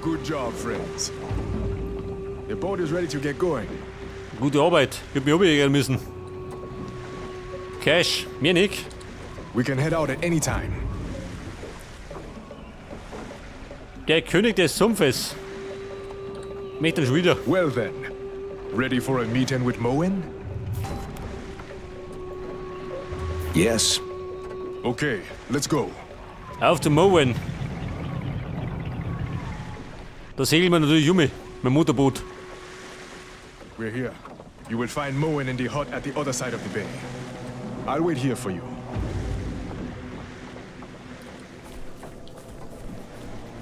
Good job, friends. The boat is ready to get going. Gute Arbeit. Ich hab mich umjägern müssen. Cash, mir nicht. We can head out at any time. Der König des Sumpfes. Möchte schon wieder. Well then, ready for a meeting with Moen? Yes. Okay, let's go. Auf zum Moen. Da segeln wir natürlich um. Mit dem Motorboot. We're here. You will find Moen in the hut at the other side of the bay. I'll wait here for you.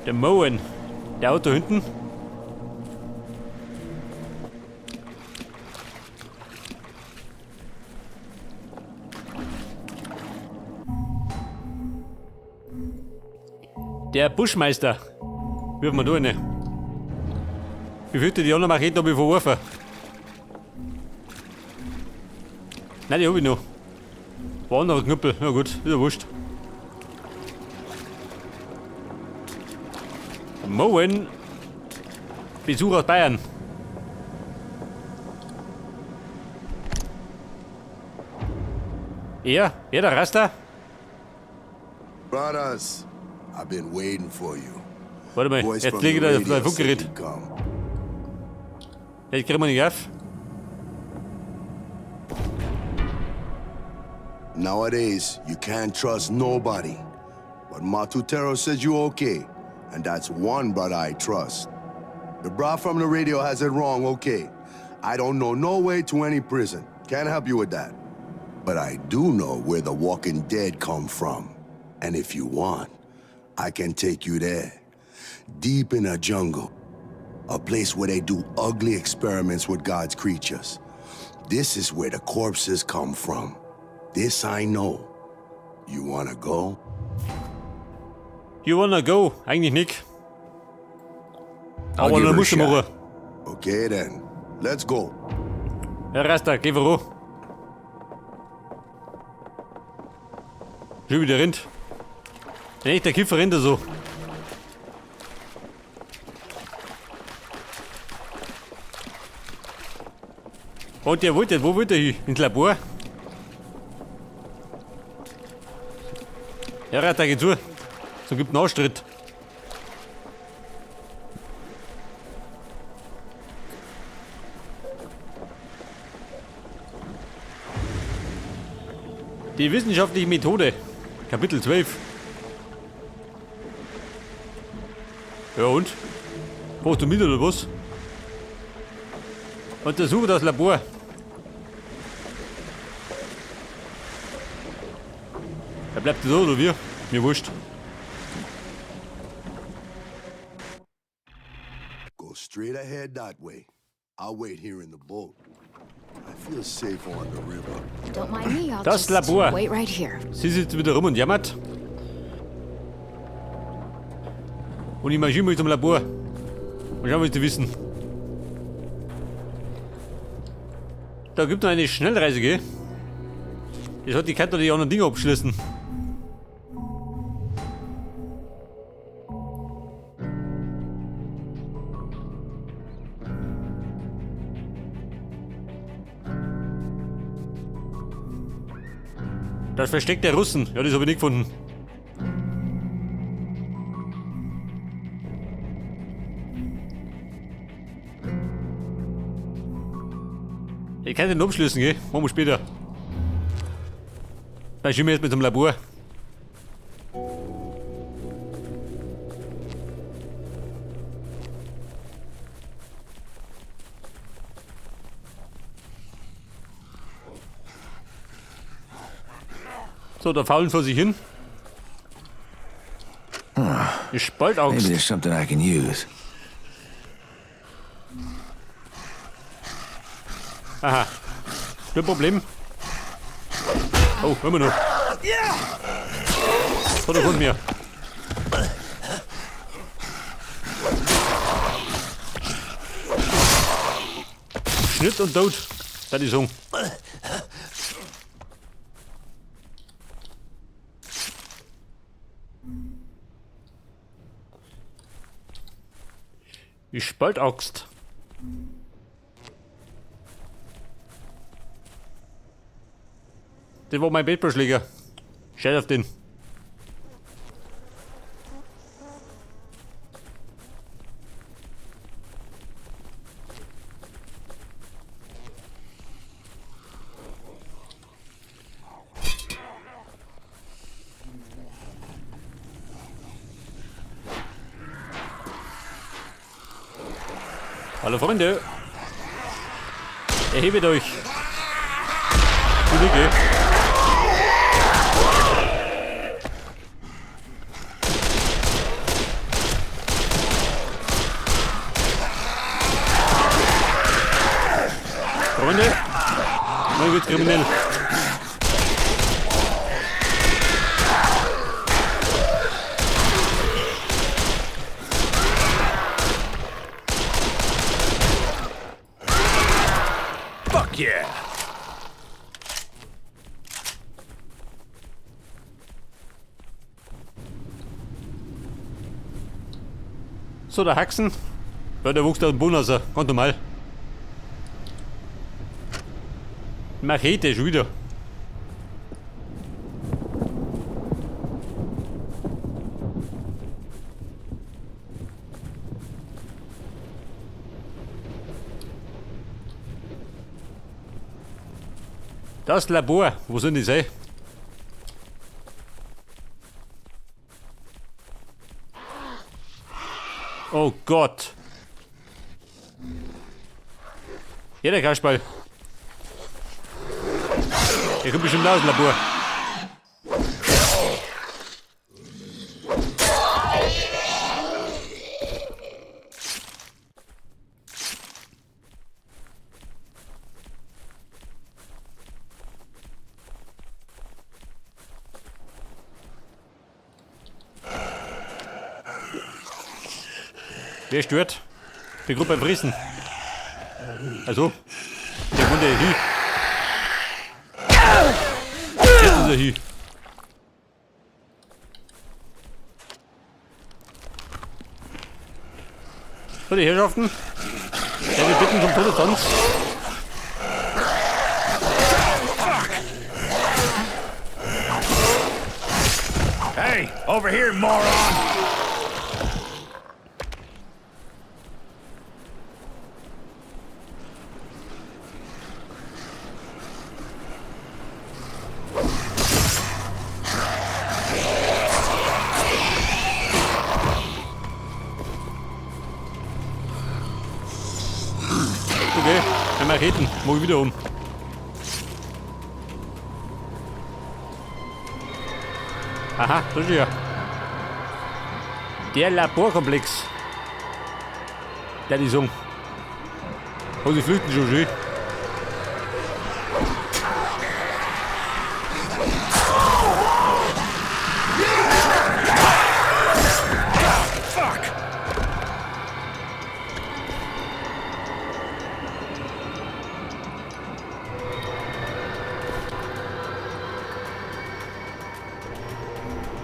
Der Moen. Der Auto hinten. Der Buschmeister. Wirf mal da rein. Wie viel die anderen Macheten hab ich verworfen? Nein, die hab ich noch. War noch ein Knüppel. Na gut, ist ja wurscht. Moen. Besuch aus Bayern. Er der Rasta? Brothers, I've been waiting for you. Warte mal, Voice jetzt from lege the ich da auf radio das Funkgerät. said you'd come. Jetzt kriegen wir nicht auf. Nowadays, you can't trust nobody. But Matutero says you're okay, and that's one brother I trust. The bra from the radio has it wrong, okay. I don't know no way to any prison. Can't help you with that. But I do know where the walking dead come from. And if you want, I can take you there. Deep in a jungle. A place where they do ugly experiments with God's creatures. This is where the corpses come from. This I know. You wanna go? You wanna go? Eigentlich nicht. I'll Aber give dann it a musst du shot. machen. Okay then. Let's go. Herr Rasta, geh voran. Schon wieder rennt. Ein echter Kiffer rennt er so. Und der wollte, wo wollte er hin? Ins Labor? Ja, Rasta, geh zu. So gibt einen Anstritt. Die wissenschaftliche Methode. Kapitel 12. Ja und? Brauchst du mit oder was? Untersuche das Labor. Er bleibt so oder wir? Mir wurscht. Go straight ahead that way. I'll wait here in the boat. I feel safe on the river. Don't mind me, I'll Das just Labor. wait right here. Sie sitzt wieder rum und jammert. Und ich marschiere mal zum Labor. Und schauen, was die wissen. Da gibt es noch eine Schnellreise, gell? Das hat die Kette die anderen Dinge abgeschlossen. Das Versteck der Russen. Ja, das habe ich nicht gefunden. Ich kann den abschließen, gell? Machen wir später. Dann schieben wir jetzt mit dem Labor. So, da faulen vor sich hin. Die Spaltangst. Maybe there's something I can use. Aha. Kein Problem. Oh, hör mal noch. So, da kommt mir. Schnitt und tot. Das ist so. Die Spaltaxt. Das war mein Baseballschläger. Scheiß auf den. Hallo Freunde. Erhebet euch. Kollege. Freunde. Mal wird's kriminell. Fuck yeah! So, der Haxen. Ja, der wuchs aus dem Boden raus. Ganz normal. Machete schon wieder. Das Labor, wo sind die sein? Oh Gott. Ja, der Kasperl. Der kommt bestimmt aus dem Labor. Wer stört? Die Gruppe beim Friesen. Also, der Hunde Hü. Jetzt ist er Hü. So, die Herrschaften. Ja, wir bitten zum Todestanz. Hey, over here, moron! Okay, ein Macheten. Mach ich wieder um. Aha, das ist ja. Der Laborkomplex. Der die Song. Oh, die flüchten schon schön.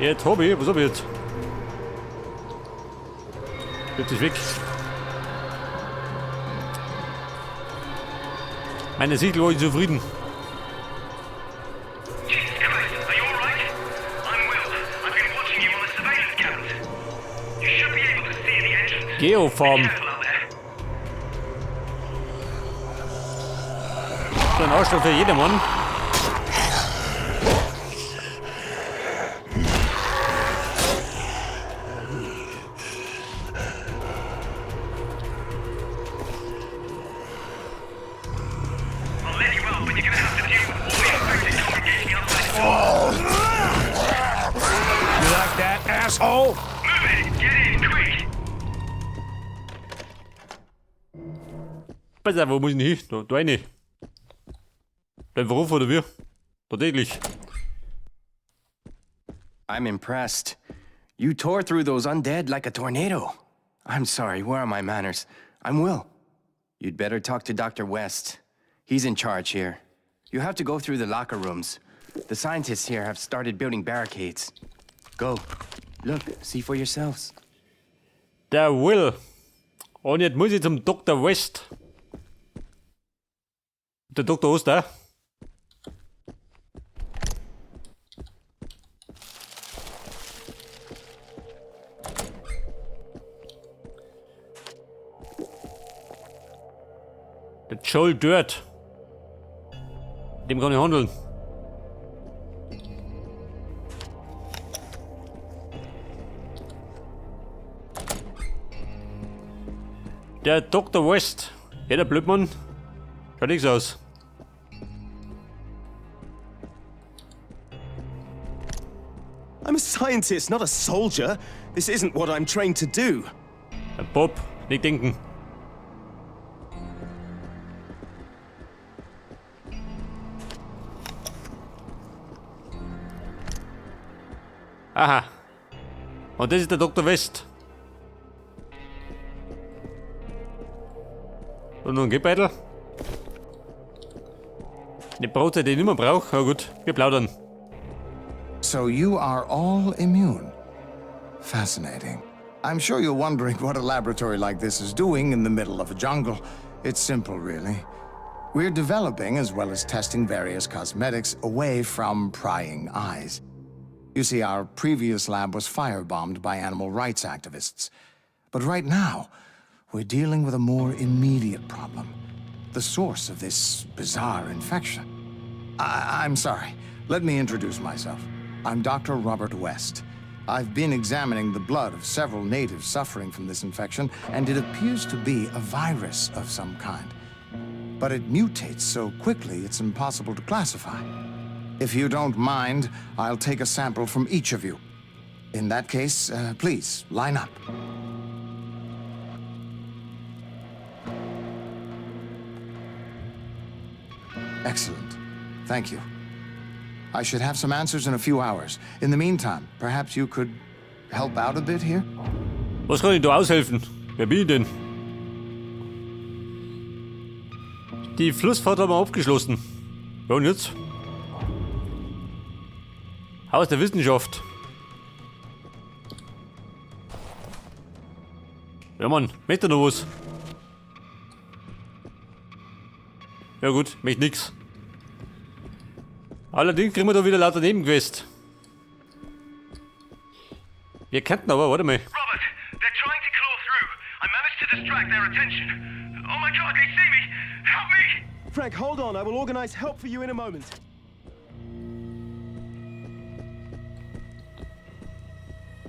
Jetzt, Hobby, was hab ich jetzt? Wird sich weg. Meine Siegel war ich zufrieden. Jesus Christ, are you alright? I'm Will. I've been watching you on the surveillance cameras. You should be able to see the entrance. Geoform. Careful out there. So ein Ausschlag für jedermann. I'll let you out, but you're gonna have to deal with all the infected congregating outside. You like that, asshole? Move it! Get in, quick! Pass auf, wo muss ich denn hin? Da eine. Dein Beruf oder wir? Da täglich. I'm impressed. You tore through those undead like a tornado. I'm sorry, where are my manners? I'm Will. You'd better talk to Dr. West. He's in charge here. You have to go through the locker rooms. The scientists here have started building barricades. Go. Look, see for yourselves. Der Will. Und jetzt muss ich zum Dr. West. Der Dr. ist da. Der Joel Dirt. Dem kann ich handeln. Der Dr. West. Ja, der Blödmann. Schaut nichts aus. I'm a scientist, not a soldier. This isn't what I'm trained to do. Der Bob. Nicht denken. Aha. Und das ist der Dr. West. Und noch ein Geldbeutel. Eine Brotzeit, die ich nicht mehr brauche. Na gut, wir plaudern. So you are all immune. Fascinating. I'm sure you're wondering what a laboratory like this is doing in the middle of a jungle. It's simple, really. We're developing as well as testing various cosmetics away from prying eyes. You see, our previous lab was firebombed by animal rights activists. But right now, we're dealing with a more immediate problem. The source of this bizarre infection. I'm sorry. Let me introduce myself. I'm Dr. Robert West. I've been examining the blood of several natives suffering from this infection, and it appears to be a virus of some kind. But it mutates so quickly it's impossible to classify. If you don't mind, I'll take a sample from each of you. In that case, please, line up. Excellent. Thank you. I should have some answers in a few hours. In the meantime, perhaps you could help out a bit here? Was kann ich da aushelfen? Wer bin ich denn? Die Flussfahrt haben wir abgeschlossen. Ja, und jetzt? Haus der Wissenschaft. Ja, Mann, möchte noch was? Ja gut, möchte nix. Allerdings kriegen wir da wieder lauter Nebenquest. Wir könnten aber, warte mal. Robert, they're trying to claw through. I managed to distract their attention. Oh my god, they see me! Help me! Frank, hold on. I will organize help for you in a moment.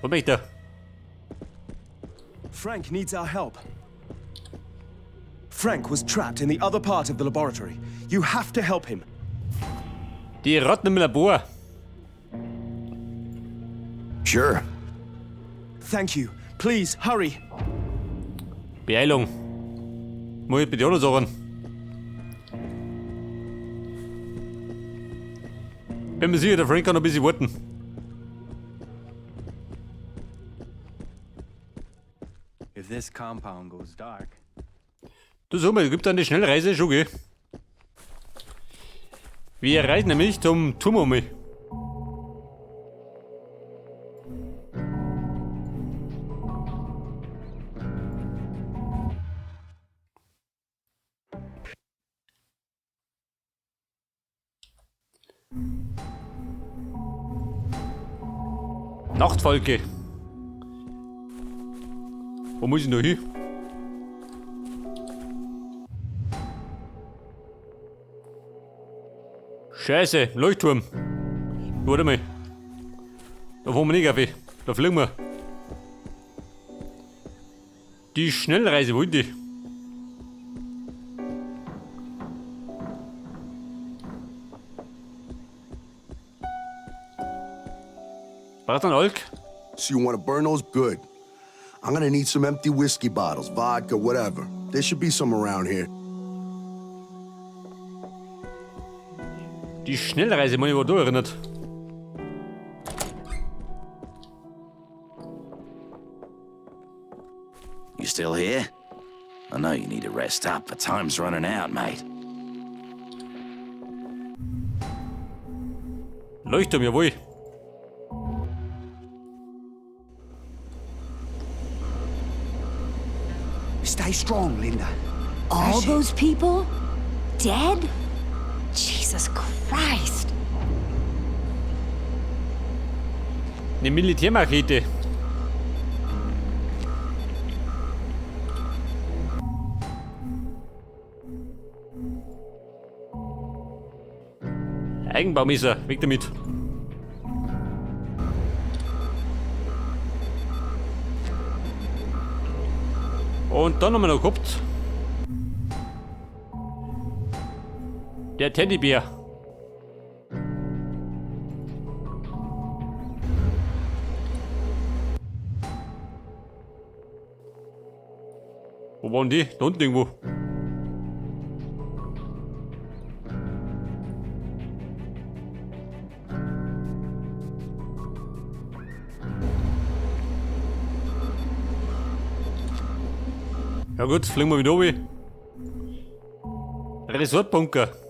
Wo bin ich da? Frank needs our help. Frank was trapped in the other part of the laboratory. You have to help him. Die Ratten im Labor. Sure. Thank you. Please, hurry. Beeilung. Muss ich bitte auch noch sagen. Bin mir sicher, der Frank kann noch ein bisschen warten. If this compound goes dark. Du sag mal, gibt eine Schnellreise schon, gell? Wir reisen nämlich zum Turm um mich. Nachtfalke. Wo muss ich noch hin? Scheiße, Leuchtturm. Warte mal. Da fahren wir nicht auf. Da fliegen wir. Die Schnellreise, wo ist die? Braucht ein Alk? So you want to burn those? Good. I'm gonna need some empty whiskey bottles, vodka, whatever. There should be some around here. Die Schnellreise, man, ich war da erinnert. You still here? I know you need to rest up, but time's running out, mate. Leuchtturm, jawohl. Stay strong, Linda. All those people? Dead? Jesus Christ. Eine Militärmachete. Eigenbaumesser, weg damit. Und dann haben wir noch gehabt. Der Teddybär. Wo waren die? Da unten irgendwo. Ja gut, fliegen wir wieder runter. Resortbunker.